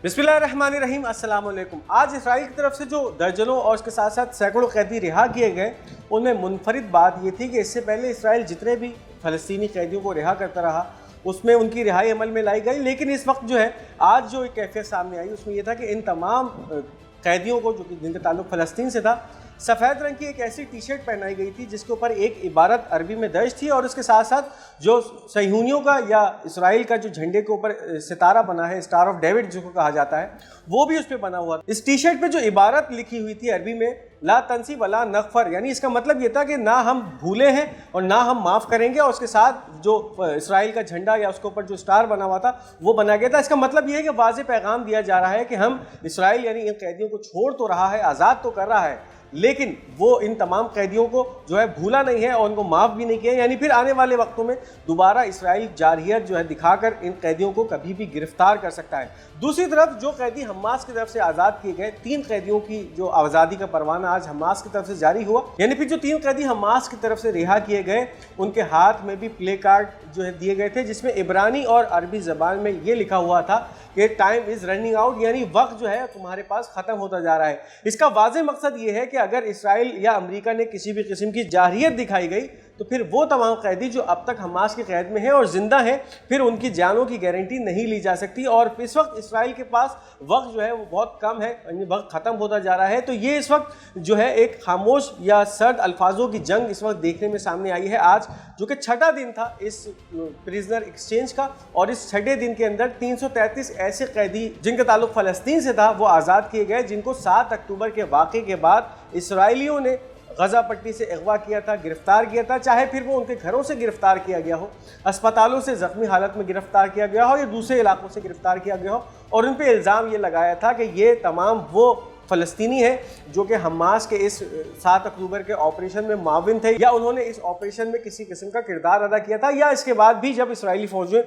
बिस्मिल्लाहिर्रहमानिर्रहीम, अस्सलाम वालेकुम। आज इसराइल की तरफ से जो दर्जनों और उसके साथ साथ सैकड़ों कैदी रिहा किए गए, उनमें मुनफरिद बात ये थी कि इससे पहले इसराइल जितने भी फ़लस्तीनी कैदियों को रिहा करता रहा उसमें उनकी रिहाई अमल में लाई गई। लेकिन इस वक्त जो है आज जो एक कैफियत सामने आई उसमें यह था कि इन तमाम कैदियों को, जो कि जिनका ताल्लुक़ फ़लस्तीन से था, सफ़ेद रंग की एक ऐसी टी शर्ट पहनाई गई थी जिसके ऊपर एक इबारत अरबी में दर्ज थी और उसके साथ साथ जो सहयूनियों का या इसराइल का जो झंडे के ऊपर सितारा बना है, स्टार ऑफ डेविड जिसको कहा जाता है, वो भी उस पर बना हुआ था। इस टी शर्ट पे जो इबारत लिखी हुई थी अरबी में, ला तंसी वला नगफर, यानी इसका मतलब ये था कि ना हम भूले हैं और ना हम माफ़ करेंगे। और उसके साथ जो इसराइल का झंडा या उसके ऊपर जो स्टार बना हुआ था वो बना गया था। इसका मतलब ये है कि वाज़ेह पैगाम दिया जा रहा है कि हम इसराइल यानी इन कैदियों को छोड़ तो रहा है, आज़ाद तो कर रहा है, लेकिन वो इन तमाम कैदियों को जो है भूला नहीं है और उनको माफ़ भी नहीं किया। यानी फिर आने वाले वक्तों में दोबारा इसराइल जारहियत जो है दिखाकर इन कैदियों को कभी भी गिरफ्तार कर सकता है। दूसरी तरफ जो कैदी हमास की तरफ से आज़ाद किए गए, 3 कैदियों की जो आज़ादी का परवाना आज हमास की तरफ से जारी हुआ, यानी फिर जो 3 कैदी हमास की तरफ से रिहा किए गए उनके हाथ में भी प्ले कार्ड जो है दिए गए थे जिसमें इब्रानी और अरबी ज़बान में ये लिखा हुआ था कि टाइम इज़ रनिंग आउट, यानी वक्त जो है तुम्हारे पास ख़त्म होता जा रहा है। इसका वाज़ेह मकसद ये है कि अगर इसराइल या अमेरिका ने किसी भी किस्म की जारहियत दिखाई गई तो फिर वो तमाम कैदी जो अब तक हमास की कैद में हैं और ज़िंदा हैं, फिर उनकी जानों की गारंटी नहीं ली जा सकती। और इस वक्त इसराइल के पास वक्त जो है वो बहुत कम है, यानी वक्त ख़त्म होता जा रहा है। तो ये इस वक्त जो है एक खामोश या सर्द अल्फाजों की जंग इस वक्त देखने में सामने आई है आज, जो कि 6ठा दिन था इस प्रिजनर एक्सचेंज का। और इस 6ठे दिन के अंदर 333 ऐसे कैदी जिनका ताल्लुक़ फ़लस्तीन से था वो आज़ाद किए गए, जिनको 7 अक्टूबर के वाक़े के बाद इसराइलियों ने गज़ा पट्टी से अगवा किया था, गिरफ्तार किया था। चाहे फिर वो उनके घरों से गिरफ्तार किया गया हो, अस्पतालों से ज़ख्मी हालत में गिरफ्तार किया गया हो या दूसरे इलाकों से गिरफ्तार किया गया हो, और उन पर इल्ज़ाम ये लगाया था कि ये तमाम वो फ़लस्तीनी है जो कि हमास के इस 7 अक्टूबर के ऑपरेशन में माविन थे, या उन्होंने इस ऑपरेशन में किसी किस्म का किरदार अदा किया था, या इसके बाद भी जब इसराइली फ़ौजें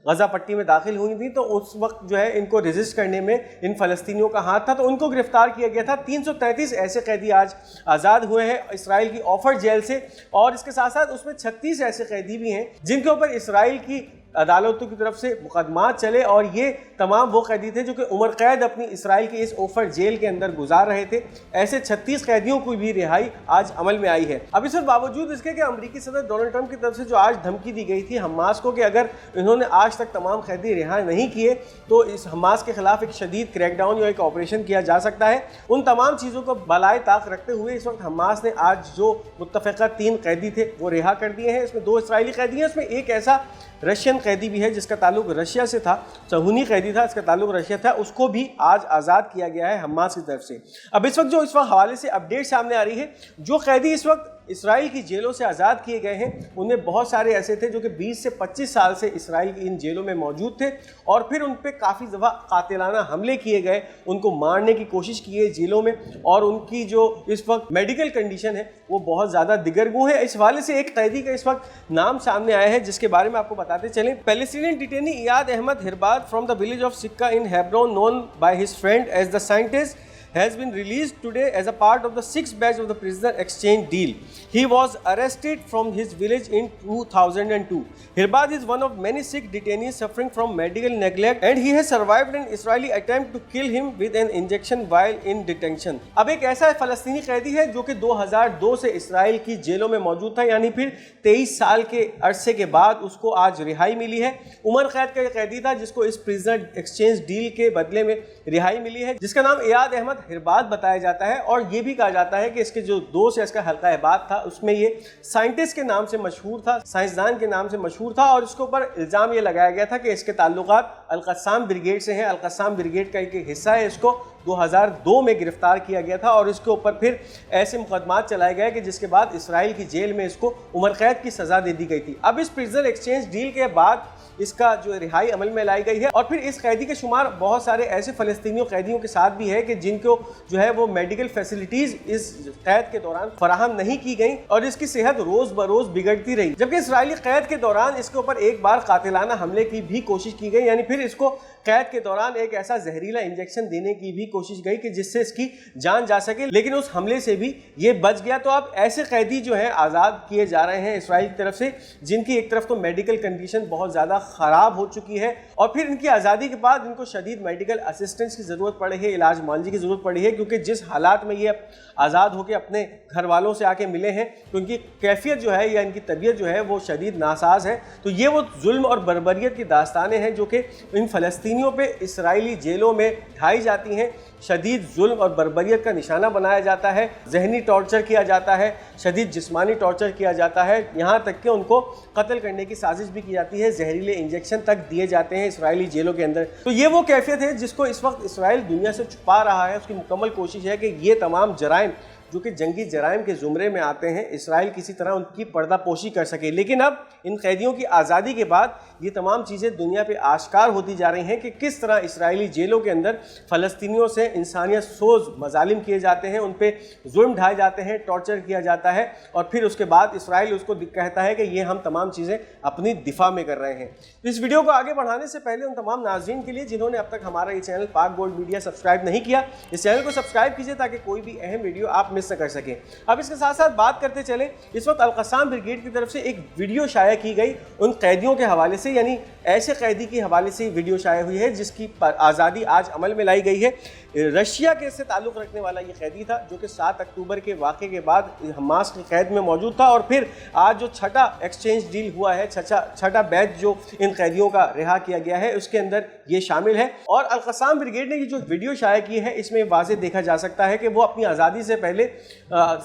गज़ा पट्टी में दाखिल हुई थी तो उस वक्त जो है इनको रेजिस्ट करने में इन फ़लस्तीनियों का हाथ था, तो उनको गिरफ्तार किया गया था। 333 ऐसे कैदी आज आज़ाद हुए हैं इसराइल की ऑफर जेल से, और इसके साथ साथ उसमें 36 ऐसे कैदी भी हैं जिनके ऊपर इसराइल की अदालतों की तरफ से मुकदमात चले, और ये तमाम वो कैदी थे जो कि उम्र कैद अपनी इसराइल की इस ऑफर जेल के अंदर गुजार रहे थे। ऐसे 36 कैदियों की भी रिहाई आज अमल में आई है। अब इस बावजूद इसके कि अमेरिकी सदर डोनाल्ड ट्रंप की तरफ से जो आज धमकी दी गई थी हमास को कि अगर इन्होंने आज तक तमाम कैदी रिहा नहीं किए तो इस हमास के खिलाफ एक शदीद क्रैकडाउन या एक ऑपरेशन किया जा सकता है, उन तमाम चीज़ों को बलाए ताक रखते हुए इस वक्त हमास ने आज जो मुत्तफ़िक़ा 3 कैदी थे वो रिहा कर दिए हैं। इसमें 2 इसराइली कैदी हैं, उसमें एक ऐसा रशियन कैदी भी है जिसका ताल्लुक रशिया से था, सहूनी कैदी था, इसका ताल्लुक रशिया था, उसको भी आज आज़ाद किया गया है हमास की तरफ से। अब इस वक्त जो इस वक्त हवाले से अपडेट सामने आ रही है, जो कैदी इस वक्त इसराइल की जेलों से आज़ाद किए गए हैं उनमें बहुत सारे ऐसे थे जो कि 20 से 25 साल से इसराइल की इन जेलों में मौजूद थे, और फिर उन पर काफ़ी दफ़ा कातिलाना हमले किए गए, उनको मारने की कोशिश की गई जेलों में, और उनकी जो इस वक्त मेडिकल कंडीशन है वो बहुत ज़्यादा दिगरगू है। इस हवाले से एक कैदी का इस वक्त नाम सामने आया है जिसके बारे में आपको बताते चलें। Palestinian detainee Iyad Ahmad Hirbad from the village of Sikka in Hebron, known by his friend as the scientist, has been released today as a part of the 6th batch of the prisoner exchange deal. He was arrested from his village in 2002. Hirbad is one of many Sikh detainees suffering from medical neglect and he has survived an Israeli attempt to kill him with an injection while in detention. अब एक ऐसा फ़लस्तीनी कैदी है जो कि 2002 से Israel की जेलों में मौजूद था, यानी फिर 23 साल के अरसे के बाद उसको आज रिहाई मिली है। उम्र कैद का कैदी था जिसको इस प्रिजनर एक्सचेंज डील के बदले में रिहाई मिली है, जिसका नाम इयाद अहमद हिरबाद बताया जाता है। और ये भी कहा जाता है कि इसके जो दोस्त या इसका हल्का इबाद था उसमें ये साइंटिस्ट के नाम से मशहूर था, साइंसदान के नाम से मशहूर था, और इसके ऊपर इल्ज़ाम ये लगाया गया था कि इसके ताल्लुकात अल-क़स्साम ब्रिगेड से हैं। अल-क़स्साम ब्रिगेड का एक हिस्सा है, इसको 2002 में गिरफ्तार किया गया था और इसके ऊपर फिर ऐसे मुकदमात चलाए गए कि जिसके बाद इसराइल की जेल में इसको उम्र कैद की सज़ा दे दी गई थी। अब इस प्रिजनर एक्सचेंज डील के बाद इसका जो रिहाई अमल में लाई गई है, और फिर इस कैदी के शुमार बहुत सारे ऐसे फ़लस्तीनियों कैदियों के साथ भी है कि जिनको जो है वो मेडिकल फैसिलिटीज़ इस कैद के दौरान फराहम नहीं की गई और इसकी सेहत रोज़ बरोज़ बिगड़ती रही। जबकि इसराइली कैद के दौरान इसके ऊपर एक बार कातिलाना हमले की भी कोशिश की गई, यानी फिर इसको कैद के दौरान एक ऐसा जहरीला इंजेक्शन देने की भी कोशिश गई कि जिससे इसकी जान जा सके, लेकिन उस हमले से भी ये बच गया। तो अब ऐसे कैदी जो हैं आज़ाद किए जा रहे हैं इसराइल की तरफ से, जिनकी एक तरफ तो मेडिकल कंडीशन बहुत ज़्यादा ख़राब हो चुकी है और फिर इनकी आज़ादी के बाद इनको शदीद मेडिकल असिस्टेंस की ज़रूरत पड़ी है, इलाज मुआवजे की ज़रूरत पड़ी है, क्योंकि जिस हालात में ये आज़ाद होकर अपने घर वालों से आके मिले हैं तो इनकी कैफियत जो है या इनकी तबीयत जो है वो शदीद नासाज है। तो ये वो जुल्म और बर्बरियत की दास्तानें हैं जो कि इन फ़लस्तीनियों पे इसराइली जेलों में ढाई जाती हैं। शदीद जुल्म और बर्बरियत का निशाना बनाया जाता है, जहनी टॉर्चर किया जाता है, शदीद जिस्मानी टॉर्चर किया जाता है, यहाँ तक कि उनको कत्ल करने की साजिश भी की जाती है, जहरीले इंजेक्शन तक दिए जाते हैं इसराइली जेलों के अंदर। तो ये वो कैफियत है जिसको इस वक्त इसराइल दुनिया से छुपा रहा है। उसकी मुकम्मल कोशिश है कि ये तमाम जराइम जो कि जंगी जराइम के ज़ुमरे में आते हैं, इसराइल किसी तरह उनकी पर्दापोशी कर सके। लेकिन अब इन कैदियों की आज़ादी के बाद ये तमाम चीज़ें दुनिया पे आश्कार होती जा रही हैं कि किस तरह इसराइली जेलों के अंदर फ़लस्तीनियों से इंसानियत सोज मजालिम किए जाते हैं, उन पे जुल्म ढाए जाते हैं, टॉर्चर किया जाता है और फिर उसके बाद इसराइल उसको कहता है कि ये हम तमाम चीज़ें अपनी दिफा में कर रहे हैं। तो इस वीडियो को आगे बढ़ाने से पहले उन तमाम नाज़रीन के लिए जिन्होंने अब तक हमारा ये चैनल पाक गोल्ड मीडिया सब्सक्राइब नहीं किया, इस चैनल को सब्सक्राइब कीजिए ताकि कोई भी अहम वीडियो आप मिस न कर सकें। अब इसके साथ साथ बात करते चलें, इस वक्त अल-क़स्साम ब्रिगेड की तरफ से एक वीडियो शाया की गई उन कैदियों के हवाले से, यानी ऐसे कैदी के हवाले से वीडियो शाया हुई है जिसकी आज़ादी आज अमल में लाई गई है। रशिया के से ताल्लुक़ रखने वाला ये कैदी था जो कि 7 अक्टूबर के वाक़े के बाद हमास की कैद में मौजूद था और फिर आज जो छठा एक्सचेंज डील हुआ है, छठा बैच जो इन कैदियों का रिहा किया गया है, उसके अंदर ये शामिल है। और अल-क़स्साम ब्रिगेड ने ये जो वीडियो शाया की है इसमें वाज़ेह देखा जा सकता है कि वो अपनी आज़ादी से पहले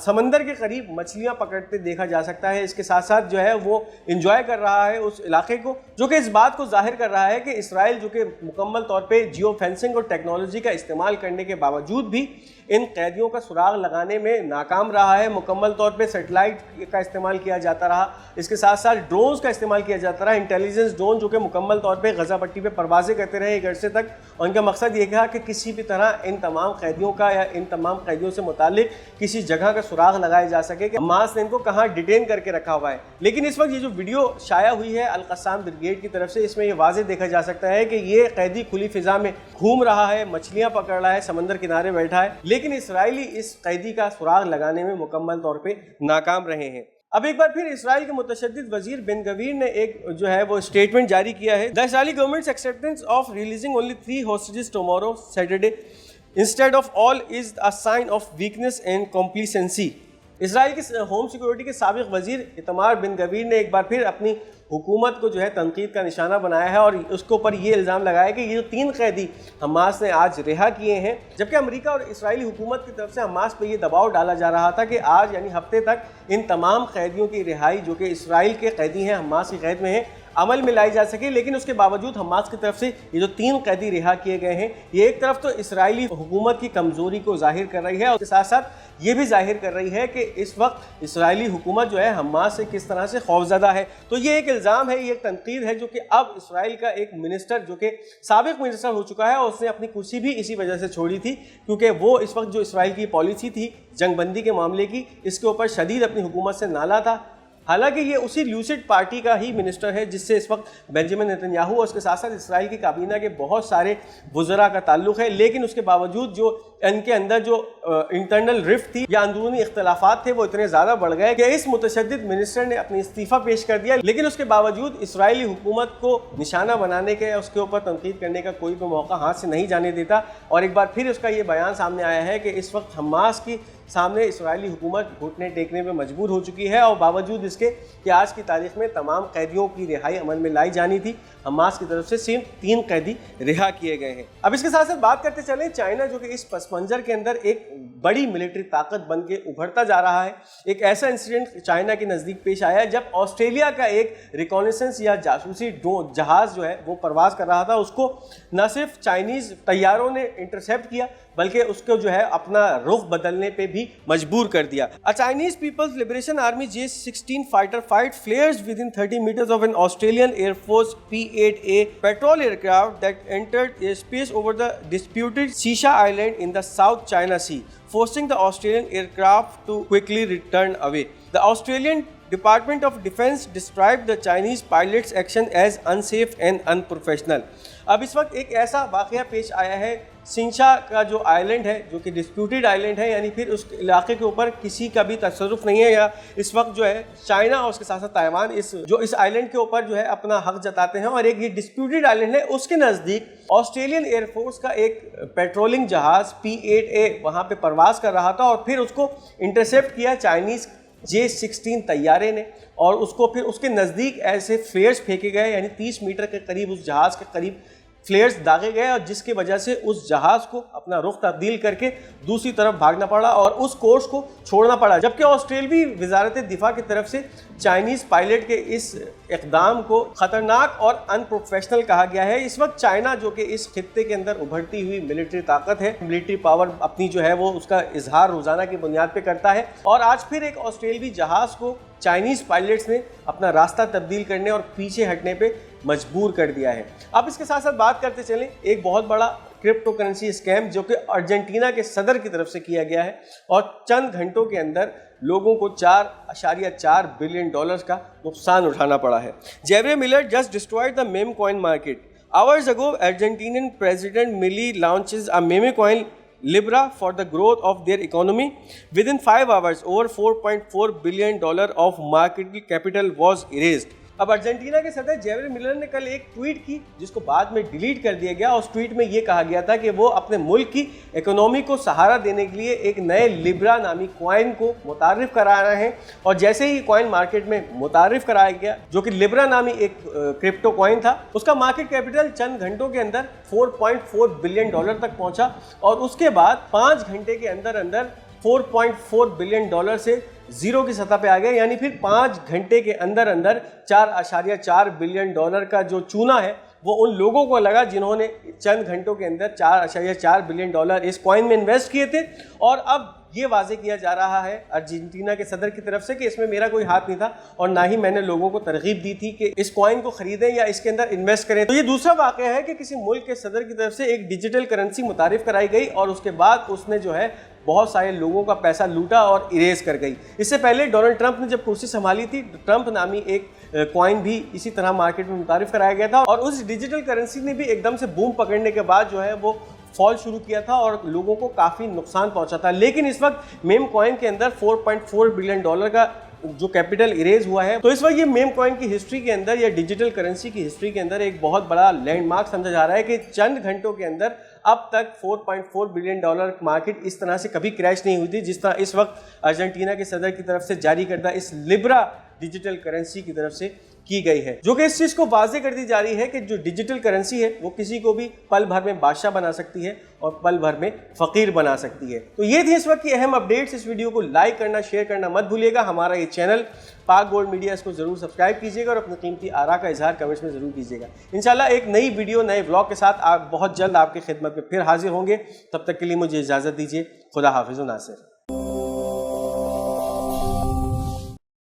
समंदर के करीब मछलियाँ पकड़ते देखा जा सकता है। इसके साथ साथ जो है वो इंजॉय कर रहा है उस इलाके को, जो कि इस बात को जाहिर कर रहा है कि इसराइल जो कि मुकम्मल तौर पे जियो फेंसिंग और टेक्नोलॉजी का इस्तेमाल करने के बावजूद भी इन कैदियों का सुराग लगाने में नाकाम रहा है। मुकम्मल तौर पे सेटेलाइट का इस्तेमाल किया जाता रहा, इसके साथ साथ ड्रोन्स का इस्तेमाल किया जाता रहा, इंटेलिजेंस ड्रोन जो कि मुकम्मल तौर पे गज़ा पट्टी पे परवाज़ें करते रहे एक अरसे तक। और उनका मकसद ये था कि किसी भी तरह इन तमाम कैदियों का या इन तमाम कैदियों से मुतालिक किसी जगह का सुराग लगाया जा सके कि हमास ने इनको कहाँ डिटेन करके रखा हुआ है। लेकिन इस वक्त ये जो वीडियो शाया हुई है अल-क़स्साम ब्रिगेड की तरफ से, इसमें ये वाज़ेह देखा जा सकता है कि ये कैदी खुली फ़िज़ा में घूम रहा है, मछलियाँ पकड़ रहा है, समंदर किनारे बैठा है, लेकिन इसराइली इस कैदी का सुराग लगाने में मुकम्मल तौर पे नाकाम रहे हैं। अब एक बार फिर इसराइल के मुतशद्दिद वजीर बेन गवीर ने एक जो है वो स्टेटमेंट जारी किया है। The Israeli government's acceptance of releasing only 3 hostages tomorrow Saturday instead of all is a sign of weakness and complacency. Israel के होम सिक्योरिटी के साबिक वजीर इतमार बिन गवीर ने एक बार फिर अपनी हुकूमत को जो है तनकीद का निशाना बनाया है और उसके ऊपर ये इल्ज़ाम लगाया कि ये जो 3 कैदी हमास ने आज रिहा किए हैं, जबकि अमेरिका और इसराइली हुकूमत की तरफ से हमास पे ये दबाव डाला जा रहा था कि आज यानी हफ्ते तक इन तमाम कैदियों की रिहाई जो कि इसराइल के कैदी हैं, हमास की कैद में हैं, अमल में लाई जा सके। लेकिन उसके बावजूद हमास की तरफ से ये जो 3 कैदी रिहा किए गए हैं, ये एक तरफ तो इसराइली हुकूमत की कमज़ोरी को जाहिर कर रही है और उसके साथ साथ ये भी जाहिर कर रही है कि इस वक्त इसराइली हुकूमत जो है हमास से किस तरह से खौफज़दा है। तो ये एक इल्ज़ाम है, ये एक तनकीद है जो कि अब इसराइल का एक मिनिस्टर जो कि साबिक मिनिस्टर हो चुका है और उसने अपनी कुर्सी भी इसी वजह से छोड़ी थी, क्योंकि वो इस वक्त जो इसराइल की पॉलिसी थी जंगबंदी के मामले की, इसके ऊपर शदीद अपनी हुकूमत से नाला था। हालांकि ये उसी ल्यूसिड पार्टी का ही मिनिस्टर है जिससे इस वक्त बेंजामिन नेतन्याहू और उसके साथ साथ इसराइल की काबीना के बहुत सारे वज़रा का ताल्लुक़ है, लेकिन उसके बावजूद जो इनके अंदर जो इंटरनल रिफ्ट थी या अंदरूनी इख्तलाफात थे वो इतने ज़्यादा बढ़ गए कि इस मुतशद्दिद मिनिस्टर ने अपनी इस्तीफ़ा पेश कर दिया। लेकिन उसके बावजूद इसराइली हुकूमत को निशाना बनाने के, उसके ऊपर तनकीद करने का कोई भी मौका हाथ से नहीं जाने देता। और एक बार फिर उसका ये बयान सामने आया है कि इस वक्त हमास की सामने इसराइली हुकूमत घुटने टेकने में मजबूर हो चुकी है और बावजूद इसके कि आज की तारीख में तमाम कैदियों की रिहाई अमल में लाई जानी थी, हमास की तरफ से सिर्फ 3 कैदी रिहा किए गए हैं। अब इसके साथ साथ बात करते चलें चाइना जो कि इस पस मंजर के अंदर एक बड़ी मिलिट्री ताकत बन के उभरता जा रहा है। एक ऐसा इंसिडेंट चाइना के नज़दीक पेश आया जब ऑस्ट्रेलिया का एक रिकॉनेसेंस या जासूसी जहाज़ जो है वो परवाज़ कर रहा था, उसको न सिर्फ चाइनीज़ तैयारों ने इंटरसेप्ट किया بلکہ اس کو جو ہے اپنا رخ بدلنے پہ بھی مجبور کر دیا. A Chinese People's Liberation Army J-16 fighter fight flares within 30 meters of an Australian Air Force P-8A patrol aircraft that entered airspace over the disputed Sisha Island in the South China Sea, forcing the Australian aircraft to quickly return away. The Australian Department of Defense described the Chinese pilots' action as unsafe and unprofessional. اب اس وقت ایک ایسا واقعہ پیش آیا ہے سنشا کا جو آئلینڈ ہے جو کہ ڈسپیوٹیڈ آئلینڈ ہے, یعنی پھر اس علاقے کے اوپر کسی کا بھی تصرف نہیں ہے, یا اس وقت جو ہے چائنا اور اس کے ساتھ ساتھ تائیوان اس آئلینڈ کے اوپر جو ہے اپنا حق جتاتے ہیں. اور ایک یہ ڈسپیوٹیڈ آئلینڈ ہے, اس کے نزدیک آسٹریلین ایئر فورس کا ایک پیٹرولنگ جہاز P-8A وہاں پہ پرواز کر رہا تھا, اور پھر اس کو انٹرسیپٹ کیا چائنیز J-16 طیارے نے, اور اس کو پھر اس کے نزدیک ایسے فلیئرز پھینکے گئے, یعنی 30 میٹر کے قریب اس جہاز کے قریب فلیئرز داغے گئے, اور جس کی وجہ سے اس جہاز کو اپنا رخ تبدیل کر کے دوسری طرف بھاگنا پڑا اور اس کورس کو چھوڑنا پڑا. جبکہ آسٹریلوی وزارت دفاع کی طرف سے چائنیز پائلٹ کے اس اقدام کو خطرناک اور ان پروفیشنل کہا گیا ہے. اس وقت چائنا جو کہ اس خطے کے اندر ابھرتی ہوئی ملٹری طاقت ہے, ملٹری پاور اپنی جو ہے وہ اس کا اظہار روزانہ کی بنیاد پہ کرتا ہے, اور آج پھر ایک آسٹریلوی جہاز کو چائنیز پائلٹس نے اپنا راستہ تبدیل کرنے اور پیچھے ہٹنے پہ مجبور کر دیا ہے. اب اس کے ساتھ ساتھ بات کرتے چلیں ایک بہت بڑا کرپٹو کرنسی اسکیم جو کہ ارجنٹینا کے صدر کی طرف سے کیا گیا ہے, اور چند گھنٹوں کے اندر لوگوں کو $4.4 بلین کا نقصان اٹھانا پڑا ہے. جیورے Miller just destroyed the meme coin market. Hours ago, Argentinian President Milei launches a meme coin Libra for the growth of their economy. Within 5 hours, over $4.4 billion of market capital was erased. اب Argentina کے صدر جیورے Miller نے کل ایک tweet کی جس کو بعد میں ڈیلیٹ کر دیا گیا. اس ٹویٹ میں یہ کہا گیا تھا کہ وہ اپنے ملک کی اکنومی کو سہارا دینے کے لیے ایک نئے لیبرا نامی کوائن کو متعارف کرا رہے ہیں, اور جیسے ہی کوائن مارکیٹ میں متعارف کرایا گیا جو کہ لیبرا نامی ایک کرپٹو کوائن تھا, اس کا مارکیٹ کیپٹل چند گھنٹوں کے اندر $4.4 بلین تک پہنچا, اور اس کے بعد 5 گھنٹے کے اندر $4.4 بلین سے زیرو کی سطح پہ آ گئے. یعنی پھر 5 گھنٹے کے اندر $4.4 بلین کا جو چونا ہے وہ ان لوگوں کو لگا جنہوں نے چند گھنٹوں کے اندر $4.4 بلین اس کوائن میں انویسٹ کیے تھے. اور اب یہ واضح کیا جا رہا ہے ارجنٹینا کے صدر کی طرف سے کہ اس میں میرا کوئی ہاتھ نہیں تھا, اور نہ ہی میں نے لوگوں کو ترغیب دی تھی کہ اس کوائن کو خریدیں یا اس کے اندر انویسٹ کریں. تو یہ دوسرا واقعہ ہے کہ کسی ملک کے صدر کی طرف سے ایک ڈیجیٹل کرنسی متعارف کرائی گئی, اور اس کے بعد اس نے جو ہے بہت سارے لوگوں کا پیسہ لوٹا اور اریز کر گئی. اس سے پہلے ڈونلڈ ٹرمپ نے جب کرسی سنبھالی تھی, ٹرمپ نامی ایک کوائن بھی اسی طرح مارکیٹ میں متعارف کرایا گیا تھا, اور اس ڈیجیٹل کرنسی نے بھی ایک دم سے بوم پکڑنے کے بعد جو ہے وہ فال شروع کیا تھا اور لوگوں کو کافی نقصان پہنچا تھا. لیکن اس وقت میم کوائن کے اندر $4.4 بلین کا جو کیپٹل اریز ہوا ہے, تو اس وقت یہ میم کوائن کی ہسٹری کے اندر یا ڈیجیٹل کرنسی کی ہسٹری کے اندر ایک بہت بڑا لینڈ مارک سمجھا جا رہا ہے کہ چند گھنٹوں کے اندر اب تک $4.4 بلین مارکیٹ اس طرح سے کبھی کریش نہیں ہوئی تھی جس طرح اس وقت ارجنٹینا کے صدر کی طرف سے جاری کردہ اس لیبرا ڈیجیٹل کرنسی کی طرف سے کی گئی ہے, جو کہ اس چیز کو واضح کر دی جا رہی ہے کہ جو ڈیجیٹل کرنسی ہے وہ کسی کو بھی پل بھر میں بادشاہ بنا سکتی ہے اور پل بھر میں فقیر بنا سکتی ہے. تو یہ تھی اس وقت کی اہم اپڈیٹس. اس ویڈیو کو لائک کرنا, شیئر کرنا مت بھولیے گا. ہمارا یہ چینل پاک گولڈ میڈیا, اس کو ضرور سبسکرائب کیجیے گا اور اپنی قیمتی آراء کا اظہار کمنٹس میں ضرور کیجیے گا. انشاءاللہ ایک نئی ویڈیو نئے ولاگ کے ساتھ بہت جلد آپ کی خدمت میں پھر حاضر ہوں گے. تب تک کے لیے مجھے اجازت دیجیے. خدا حافظ و ناصر.